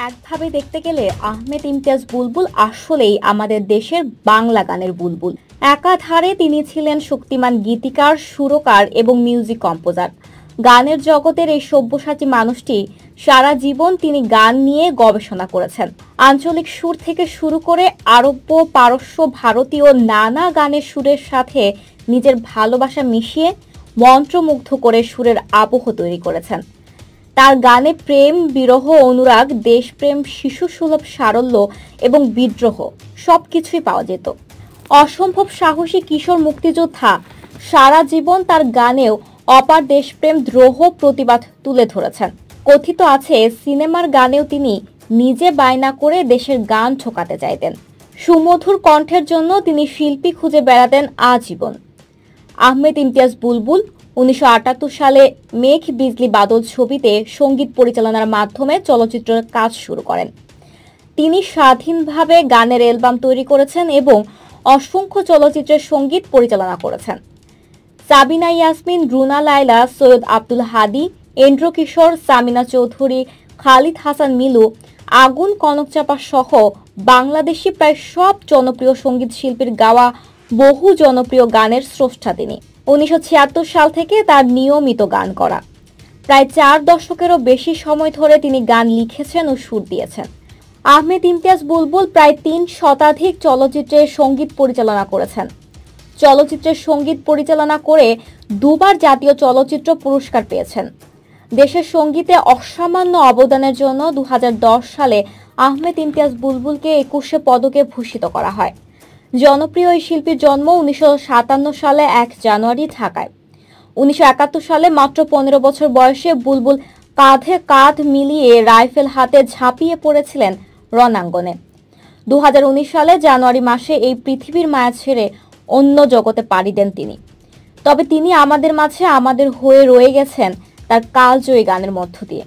একভাবে দেখতে গেলে আহমেদ ইমতিয়াজ বুলবুল আসলেই আমাদের দেশের বাংলা গানের বুলবুল। একাধারে তিনি ছিলেন শক্তিমান গীতিকার, সুরকার এবং মিউজিক কম্পোজার। গানের জগতের এই সব্যসাচী মানুষটি সারা জীবন তিনি গান নিয়ে গবেষণা করেছেন। আঞ্চলিক সুর থেকে শুরু করে আরব্য, পারস্য, ভারতীয় নানা গানের সুরের সাথে নিজের ভালোবাসা মিশিয়ে মন্ত্রমুগ্ধ করে সুরের আবহ তৈরি করেছেন। তার গানে প্রেম, বিরহ, অনুরাগ, দেশপ্রেম, শিশুসুলভ সারল্য এবং বিদ্রোহ সবকিছুই পাওয়া যেত। অসম্ভব সাহসী কিশোর মুক্তিযোদ্ধা সারা জীবন তার গানেও অপার দেশপ্রেম, দ্রোহ, প্রতিবাদ তুলে ধরেছেন। কথিত আছে সিনেমার গানেও তিনি নিজে বায়না করে দেশের গান ঠোকাতে চাইতেন। সুমধুর কণ্ঠের জন্য তিনি শিল্পী খুঁজে বেড়াতেন আজীবন। আহমেদ ইমতিয়াজ বুলবুল 1978 সালে মেঘ বিজলি বাদল ছবিতে সঙ্গীত পরিচালনার মাধ্যমে চলচ্চিত্রের কাজ শুরু করেন। তিনি স্বাধীনভাবে গানের অ্যালবাম তৈরি করেছেন এবং অসংখ্য চলচ্চিত্রের সঙ্গীত পরিচালনা করেছেন। সাবিনা ইয়াসমিন, রুনা লায়লা, সৈয়দ আব্দুল হাদী, এন্দ্র কিশোর, সামিনা চৌধুরী, খালিদ হাসান মিলু, আগুন, কনকচাপা সহ বাংলাদেশি প্রায় সব জনপ্রিয় সঙ্গীত শিল্পীর গাওয়া বহু জনপ্রিয় গানের স্রষ্টা তিনি। 1976 সাল থেকে তার নিয়মিত গান করা। প্রায় 4 দশকেরও বেশি সময় ধরে তিনি গান লিখেছেন ও সুর দিয়েছেন। আহমেদ ইমতিয়াজ বুলবুল প্রায় 3 শতাধিক চলচ্চিত্রের সঙ্গীত পরিচালনা করেছেন। চলচ্চিত্রের সঙ্গীত পরিচালনা করে 2 বার জাতীয় চলচ্চিত্র পুরস্কার পেয়েছেন। দেশের সঙ্গীতে অসামান্য অবদানের জন্য 2010 সালে আহমেদ ইমতিয়াজ বুলবুলকে 21শে পদকে ভূষিত করা হয়। জনপ্রিয় এই শিল্পীর জন্ম 1957 সালে 1 জানুয়ারি ঢাকায়। 1971 সালে মাত্র 15 বছর বয়সে বুলবুল কাঁধে কাঁধ মিলিয়ে রাইফেল হাতে ঝাঁপিয়ে পড়েছিলেন রণাঙ্গনে। 2019 সালে জানুয়ারি মাসে এই পৃথিবীর মায়া ছেড়ে অন্য জগতে পাড়ি দেন তিনি। তবে তিনি আমাদের মাঝে আমাদের হয়ে রয়ে গেছেন তার কালজয়ী গানের মধ্য দিয়ে।